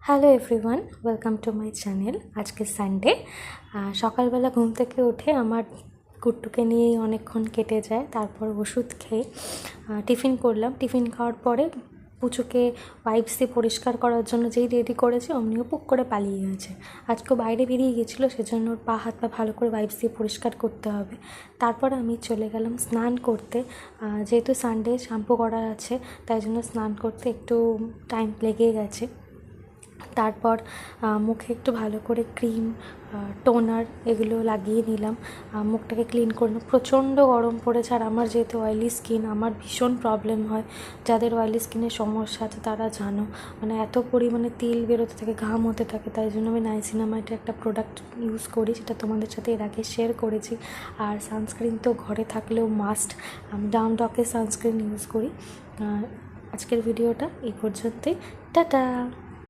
Hello everyone, welcome to my channel. আজকে Sunday, সকালবেলা ঘুম থেকে উঠে আমার কুট্টুকে নিয়েই অনেকক্ষণ কেটে যায়। তারপর ওষুধ খেয়ে টিফিন করলাম। টিফিন খাওয়ার পরে পুচুকে ওয়াইপস দিয়ে পরিষ্কার করার জন্য যেই রেডি করেছে অমনিও পুক করে পালিয়ে গেছে। আজকেও বাইরে বেরিয়ে গেছিলো, সেজন্য ওর পা হাত পা ভালো করে ওয়াইপস দিয়ে পরিষ্কার করতে হবে। তারপর আমি চলে গেলাম স্নান করতে। যেহেতু সানডে শ্যাম্পু করার আছে, তাই জন্য স্নান করতে একটু টাইম লেগে গেছে। তারপর মুখে একটু ভালো করে ক্রিম, টোনার এগুলো লাগিয়ে নিলাম। মুখটাকে ক্লিন করে নিলাম। প্রচণ্ড গরম পড়েছে, আর আমার যেহেতু অয়েলি স্কিন, আমার ভীষণ প্রবলেম হয়। যাদের অয়েলি স্কিনের সমস্যা আছে তারা জানো, মানে এত পরিমাণে তেল বেরোতে থাকে, ঘাম হতে থাকে। তাই জন্য আমি নাইসিনামাইডের একটা প্রোডাক্ট ইউজ করি, সেটা তোমাদের সাথে এর আগে শেয়ার করেছি। আর সানস্ক্রিন তো ঘরে থাকলেও মাস্ট, আমি ডাউনটকের সানস্ক্রিন ইউজ করি। আজকের ভিডিওটা এই পর্যন্তই। টাটা।